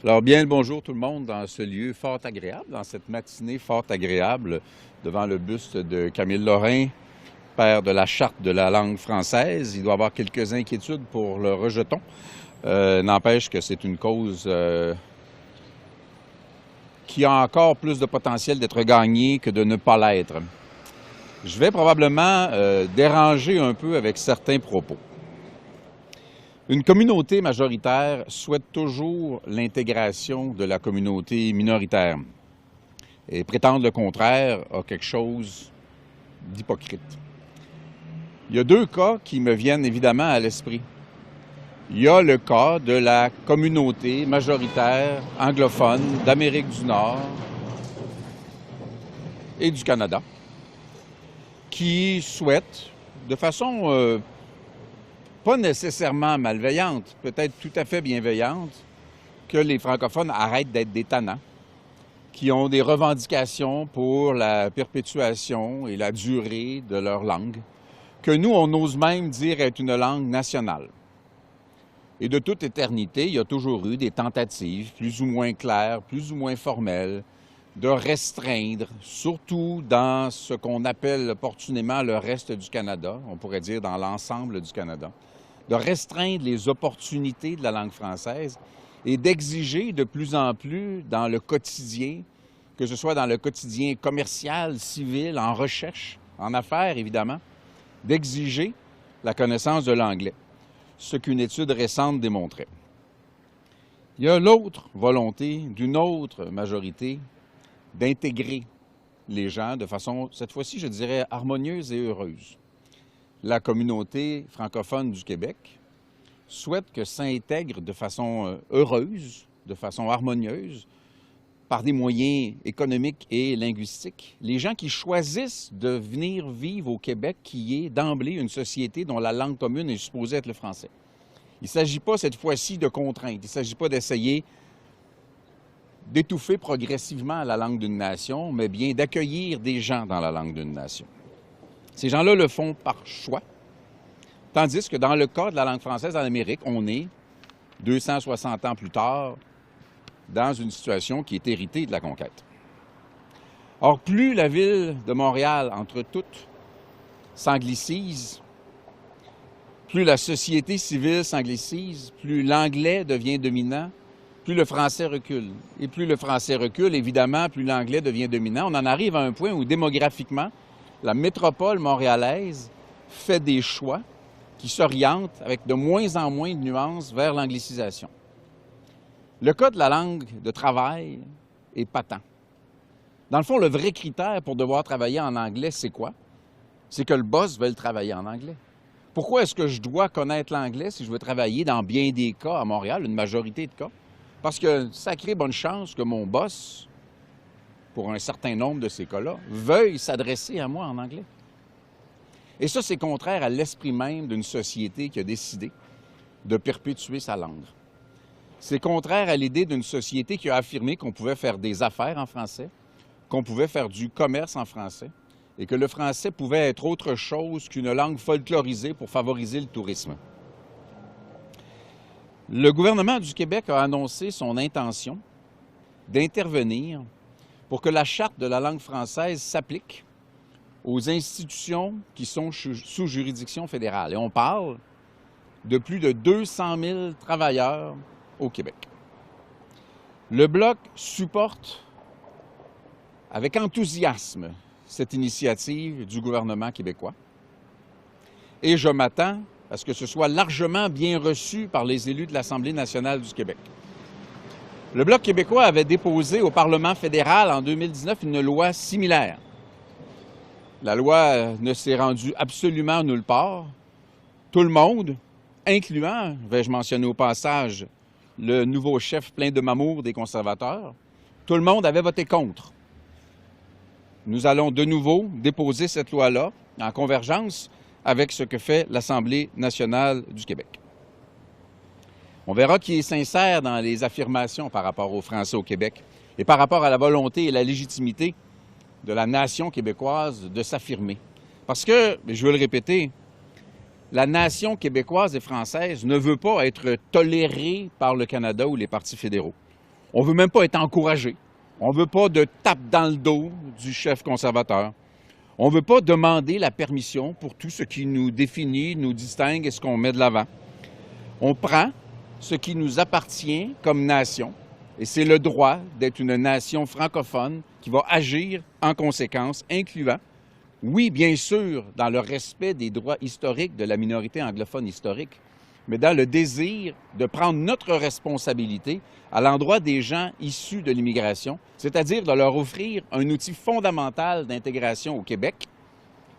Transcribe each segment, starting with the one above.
Alors, bien le bonjour tout le monde dans ce lieu fort agréable, dans cette matinée fort agréable, devant le buste de Camille Lorrain, père de la Charte de la langue française. Il doit y avoir quelques inquiétudes pour le rejeton. N'empêche que c'est une cause qui a encore plus de potentiel d'être gagnée que de ne pas l'être. Je vais probablement déranger un peu avec certains propos. Une communauté majoritaire souhaite toujours l'intégration de la communauté minoritaire. Et prétendre le contraire a quelque chose d'hypocrite. Il y a deux cas qui me viennent évidemment à l'esprit. Il y a le cas de la communauté majoritaire anglophone d'Amérique du Nord et du Canada qui souhaite, de façon pas nécessairement malveillante, peut-être tout à fait bienveillante, que les francophones arrêtent d'être des tannants, qui ont des revendications pour la perpétuation et la durée de leur langue, que nous, on ose même dire être une langue nationale. Et de toute éternité, il y a toujours eu des tentatives, plus ou moins claires, plus ou moins formelles, de restreindre, surtout dans ce qu'on appelle opportunément le reste du Canada, on pourrait dire dans l'ensemble du Canada, de restreindre les opportunités de la langue française et d'exiger de plus en plus dans le quotidien, que ce soit dans le quotidien commercial, civil, en recherche, en affaires évidemment, d'exiger la connaissance de l'anglais, ce qu'une étude récente démontrait. Il y a l'autre volonté d'une autre majorité d'intégrer les gens de façon, cette fois-ci, je dirais, harmonieuse et heureuse. La communauté francophone du Québec souhaite que s'intègre de façon heureuse, de façon harmonieuse, par des moyens économiques et linguistiques, les gens qui choisissent de venir vivre au Québec, qui est d'emblée une société dont la langue commune est supposée être le français. Il ne s'agit pas cette fois-ci de contraintes, il ne s'agit pas d'essayer d'étouffer progressivement la langue d'une nation, mais bien d'accueillir des gens dans la langue d'une nation. Ces gens-là le font par choix, tandis que dans le cas de la langue française en Amérique, on est, 260 ans plus tard, dans une situation qui est héritée de la conquête. Or, plus la ville de Montréal, entre toutes, s'anglicise, plus la société civile s'anglicise, plus l'anglais devient dominant, plus le français recule. Et plus le français recule, évidemment, plus l'anglais devient dominant. On en arrive à un point où, démographiquement, la métropole montréalaise fait des choix qui s'orientent avec de moins en moins de nuances vers l'anglicisation. Le cas de la langue de travail est patent. Dans le fond, le vrai critère pour devoir travailler en anglais, c'est quoi? C'est que le boss veuille travailler en anglais. Pourquoi est-ce que je dois connaître l'anglais si je veux travailler dans bien des cas à Montréal, une majorité de cas? Parce que sacrée bonne chance que mon boss, pour un certain nombre de ces cas-là, veuille s'adresser à moi en anglais. Et ça, c'est contraire à l'esprit même d'une société qui a décidé de perpétuer sa langue. C'est contraire à l'idée d'une société qui a affirmé qu'on pouvait faire des affaires en français, qu'on pouvait faire du commerce en français, et que le français pouvait être autre chose qu'une langue folklorisée pour favoriser le tourisme. Le gouvernement du Québec a annoncé son intention d'intervenir pour que la Charte de la langue française s'applique aux institutions qui sont sous juridiction fédérale. Et on parle de plus de 200 000 travailleurs au Québec. Le Bloc supporte avec enthousiasme cette initiative du gouvernement québécois et je m'attends à ce que ce soit largement bien reçu par les élus de l'Assemblée nationale du Québec. Le Bloc québécois avait déposé au Parlement fédéral en 2019 une loi similaire. La loi ne s'est rendue absolument nulle part. Tout le monde, incluant, vais-je mentionner au passage, le nouveau chef plein de mamour des conservateurs, tout le monde avait voté contre. Nous allons de nouveau déposer cette loi-là en convergence avec ce que fait l'Assemblée nationale du Québec. On verra qui est sincère dans les affirmations par rapport aux Français au Québec et par rapport à la volonté et la légitimité de la nation québécoise de s'affirmer. Parce que, je veux le répéter, la nation québécoise et française ne veut pas être tolérée par le Canada ou les partis fédéraux. On ne veut même pas être encouragé. On ne veut pas de tape dans le dos du chef conservateur. On ne veut pas demander la permission pour tout ce qui nous définit, nous distingue et ce qu'on met de l'avant. On prend ce qui nous appartient comme nation, et c'est le droit d'être une nation francophone qui va agir en conséquence, incluant, oui, bien sûr, dans le respect des droits historiques de la minorité anglophone historique, mais dans le désir de prendre notre responsabilité à l'endroit des gens issus de l'immigration, c'est-à-dire de leur offrir un outil fondamental d'intégration au Québec,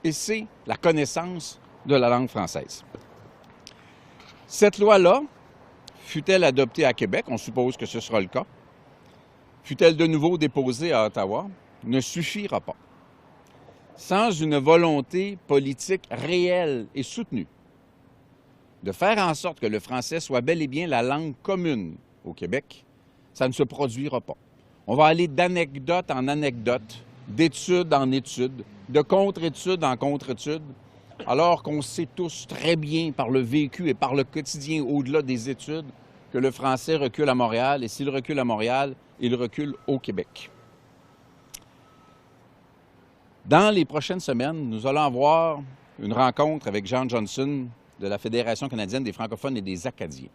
et c'est la connaissance de la langue française. Cette loi-là, fut-elle adoptée à Québec, on suppose que ce sera le cas, fut-elle de nouveau déposée à Ottawa, ne suffira pas. Sans une volonté politique réelle et soutenue de faire en sorte que le français soit bel et bien la langue commune au Québec, ça ne se produira pas. On va aller d'anecdote en anecdote, d'étude en étude, de contre-étude en contre-étude, alors qu'on sait tous très bien par le vécu et par le quotidien au-delà des études que le français recule à Montréal, et s'il recule à Montréal, il recule au Québec. Dans les prochaines semaines, nous allons avoir une rencontre avec Jean Johnson de la Fédération canadienne des francophones et des Acadiens,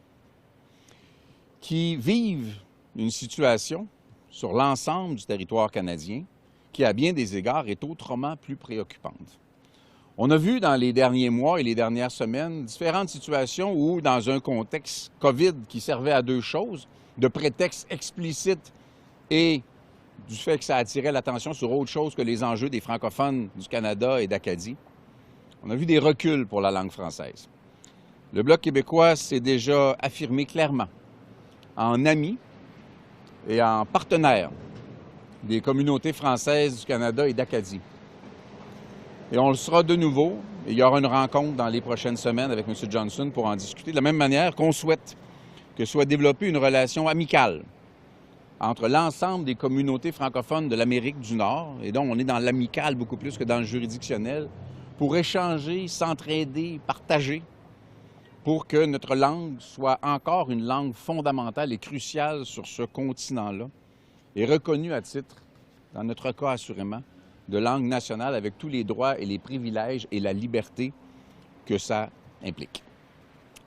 qui vivent une situation sur l'ensemble du territoire canadien qui, à bien des égards, est autrement plus préoccupante. On a vu dans les derniers mois et les dernières semaines différentes situations où, dans un contexte COVID qui servait à deux choses, de prétexte explicite et du fait que ça attirait l'attention sur autre chose que les enjeux des francophones du Canada et d'Acadie, on a vu des reculs pour la langue française. Le Bloc québécois s'est déjà affirmé clairement en ami et en partenaire des communautés françaises du Canada et d'Acadie. Et on le sera de nouveau. Et il y aura une rencontre dans les prochaines semaines avec M. Johnson pour en discuter, de la même manière qu'on souhaite que soit développée une relation amicale entre l'ensemble des communautés francophones de l'Amérique du Nord, et donc on est dans l'amical beaucoup plus que dans le juridictionnel, pour échanger, s'entraider, partager, pour que notre langue soit encore une langue fondamentale et cruciale sur ce continent-là, et reconnue à titre, dans notre cas assurément, de langue nationale avec tous les droits et les privilèges et la liberté que ça implique.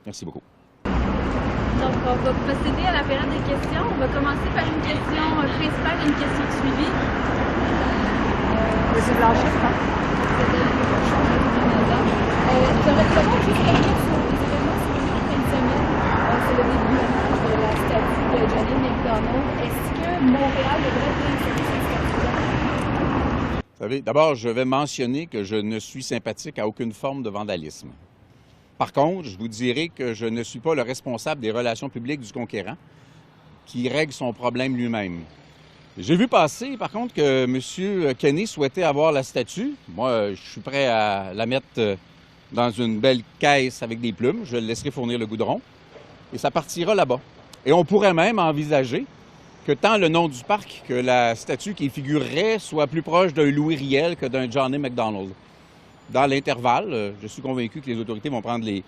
Merci beaucoup. Donc, on va procéder à la période des questions. On va commencer par une question principale et une question de suivi. Monsieur Blanchet, J'aurais savoir juste revenir sur les événements survenus en fin de semaine. C'est le déboulonnage de la statue de Johnny McDonald. Est-ce que Montréal devrait réinsérer cette statue-là? Vous savez, d'abord, je vais mentionner que je ne suis sympathique à aucune forme de vandalisme. Par contre, je vous dirai que je ne suis pas le responsable des relations publiques du conquérant qui règle son problème lui-même. J'ai vu passer, par contre, que M. Kenney souhaitait avoir la statue. Moi, je suis prêt à la mettre dans une belle caisse avec des plumes. Je le laisserai fournir le goudron et ça partira là-bas. Et on pourrait même envisager que tant le nom du parc que la statue qui y figurerait soit plus proche d'un Louis Riel que d'un Johnny McDonald. Dans l'intervalle, je suis convaincu que les autorités vont prendre les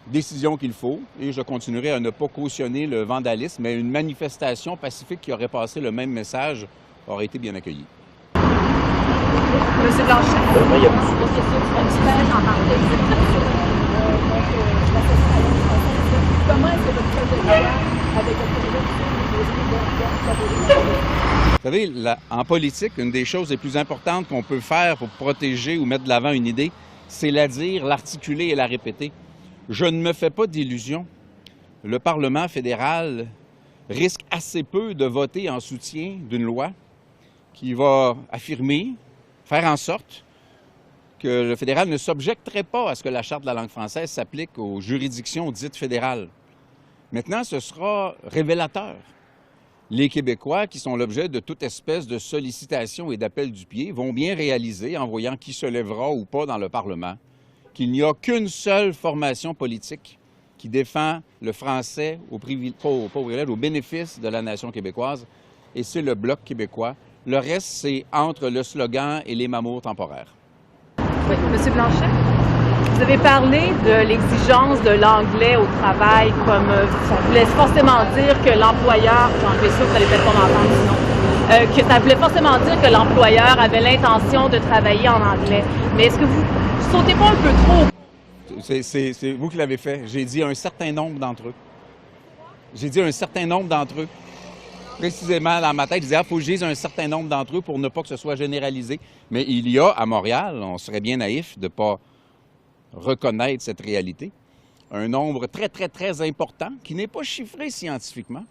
décisions qu'il faut et je continuerai à ne pas cautionner le vandalisme, mais une manifestation pacifique qui aurait passé le même message aurait été bien accueillie. Monsieur Blanchet. Il y a beaucoup de questions qui sont différentes en partie. Comment est-ce que votre travail avec le Vous savez, en politique, une des choses les plus importantes qu'on peut faire pour protéger ou mettre de l'avant une idée, c'est la dire, l'articuler et la répéter. Je ne me fais pas d'illusions. Le Parlement fédéral risque assez peu de voter en soutien d'une loi qui va affirmer, faire en sorte que le fédéral ne s'objecterait pas à ce que la Charte de la langue française s'applique aux juridictions dites fédérales. Maintenant, ce sera révélateur. Les Québécois, qui sont l'objet de toute espèce de sollicitation et d'appel du pied, vont bien réaliser, en voyant qui se lèvera ou pas dans le Parlement, qu'il n'y a qu'une seule formation politique qui défend le français au bénéfice de la nation québécoise, et c'est le Bloc québécois. Le reste, c'est entre le slogan et les mamours temporaires. Oui, Monsieur Blanchet. Vous avez parlé de l'exigence de l'anglais au travail, comme ça voulait forcément dire que l'employeur, j'ai enlevé ça, vous allez peut-être pas m'entendre sinon, que ça voulait forcément dire que l'employeur avait l'intention de travailler en anglais. Mais est-ce que vous sautez pas un peu trop? C'est vous qui l'avez fait. J'ai dit un certain nombre d'entre eux. J'ai dit un certain nombre d'entre eux. Précisément, dans ma tête, je disais, il faut que je dise un certain nombre d'entre eux pour ne pas que ce soit généralisé. Mais il y a, à Montréal, on serait bien naïf de ne pas reconnaître cette réalité, un nombre très, très, très important, qui n'est pas chiffré scientifiquement,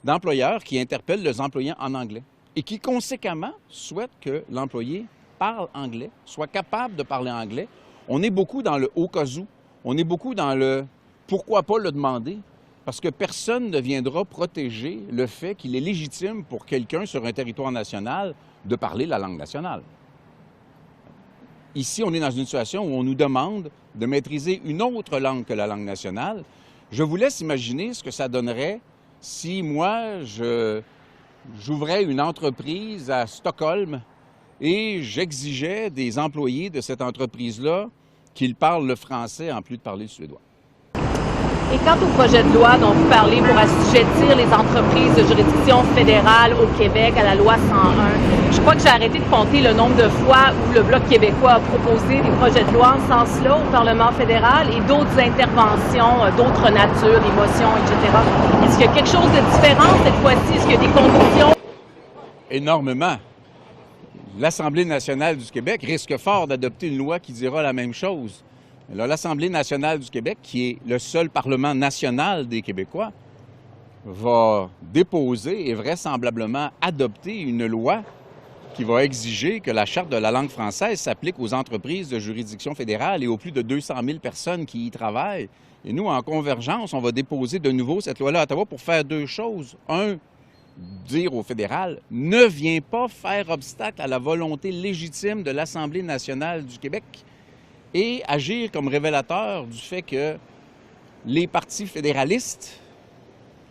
d'employeurs qui interpellent leurs employés en anglais et qui, conséquemment, souhaitent que l'employé parle anglais, soit capable de parler anglais. On est beaucoup dans le « au cas où », on est beaucoup dans le « pourquoi pas le demander », parce que personne ne viendra protéger le fait qu'il est légitime pour quelqu'un sur un territoire national de parler la langue nationale. Ici, on est dans une situation où on nous demande de maîtriser une autre langue que la langue nationale. Je vous laisse imaginer ce que ça donnerait si moi, j'ouvrais une entreprise à Stockholm et j'exigeais des employés de cette entreprise-là qu'ils parlent le français en plus de parler le suédois. Et quant au projet de loi dont vous parlez pour assujettir les entreprises de juridiction fédérale au Québec à la loi 101, je crois que j'ai arrêté de compter le nombre de fois où le Bloc québécois a proposé des projets de loi en ce sens-là au Parlement fédéral et d'autres interventions d'autres natures, des motions, etc. Est-ce qu'il y a quelque chose de différent cette fois-ci? Est-ce qu'il y a des conditions? Énormément. L'Assemblée nationale du Québec risque fort d'adopter une loi qui dira la même chose. L'Assemblée nationale du Québec, qui est le seul Parlement national des Québécois, va déposer et vraisemblablement adopter une loi qui va exiger que la Charte de la langue française s'applique aux entreprises de juridiction fédérale et aux plus de 200 000 personnes qui y travaillent. Et nous, en convergence, on va déposer de nouveau cette loi-là à Ottawa pour faire deux choses. Un, dire au fédéral, ne viens pas faire obstacle à la volonté légitime de l'Assemblée nationale du Québec, et agir comme révélateur du fait que les partis fédéralistes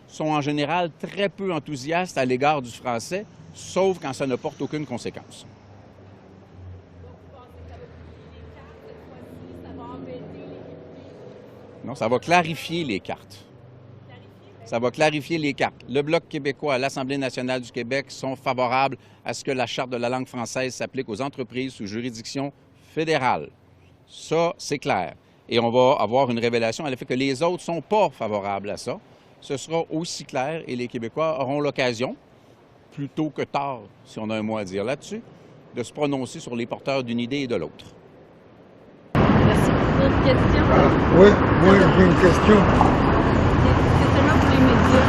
sont en général très peu enthousiastes à l'égard du français, sauf quand ça ne porte aucune conséquence. Non, ça va clarifier les cartes. Ça va clarifier les cartes. Le Bloc québécois, l'Assemblée nationale du Québec sont favorables à ce que la Charte de la langue française s'applique aux entreprises sous juridiction fédérale. Ça, c'est clair. Et on va avoir une révélation à l'effet que les autres ne sont pas favorables à ça. Ce sera aussi clair et les Québécois auront l'occasion, plus tôt que tard, si on a un mot à dire là-dessus, de se prononcer sur les porteurs d'une idée et de l'autre. Merci. D'autres questions? Oui, moi j'ai une question. C'est seulement pour les médias.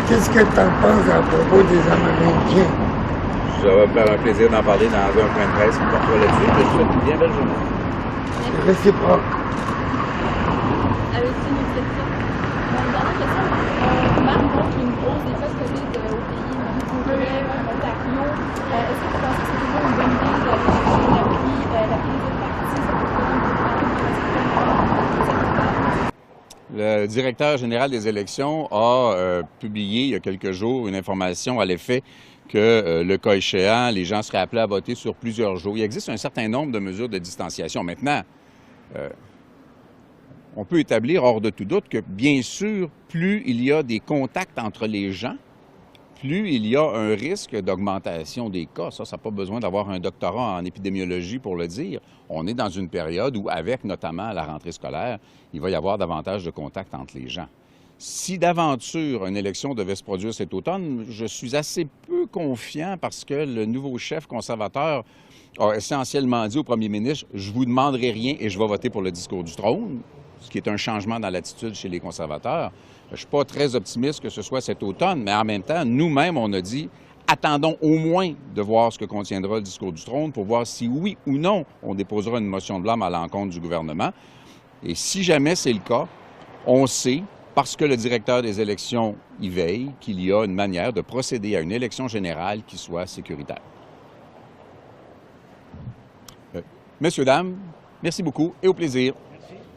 Qu'est-ce que tu en penses à propos des Amérindiens? Ça va me faire un plaisir d'en parler dans un point de presse une fois là-dessus. Je vous souhaite une bien belle journée. Réciproque. Avez-vous une autre question? Une dernière question. Marc montre une hausse des cas de COVID au pays, au Québec, en Ontario. Est-ce que vous pensez que c'est toujours une bonne idée de chercher la prise de parti? Le directeur général des élections a publié il y a quelques jours une information à l'effet que le cas échéant, les gens seraient appelés à voter sur plusieurs jours. Il existe un certain nombre de mesures de distanciation. Maintenant, on peut établir hors de tout doute que, bien sûr, plus il y a des contacts entre les gens, plus il y a un risque d'augmentation des cas. Ça n'a pas besoin d'avoir un doctorat en épidémiologie pour le dire. On est dans une période où, avec notamment la rentrée scolaire, il va y avoir davantage de contacts entre les gens. Si d'aventure une élection devait se produire cet automne, je suis assez peu confiant parce que le nouveau chef conservateur a essentiellement dit au premier ministre « Je vous demanderai rien et je vais voter pour le discours du trône », ce qui est un changement dans l'attitude chez les conservateurs. Je ne suis pas très optimiste que ce soit cet automne, mais en même temps, nous-mêmes, on a dit « Attendons au moins de voir ce que contiendra le discours du trône pour voir si oui ou non on déposera une motion de blâme à l'encontre du gouvernement. Et si jamais c'est le cas, on sait, parce que le directeur des élections y veille, qu'il y a une manière de procéder à une élection générale qui soit sécuritaire. Messieurs, dames, merci beaucoup et au plaisir.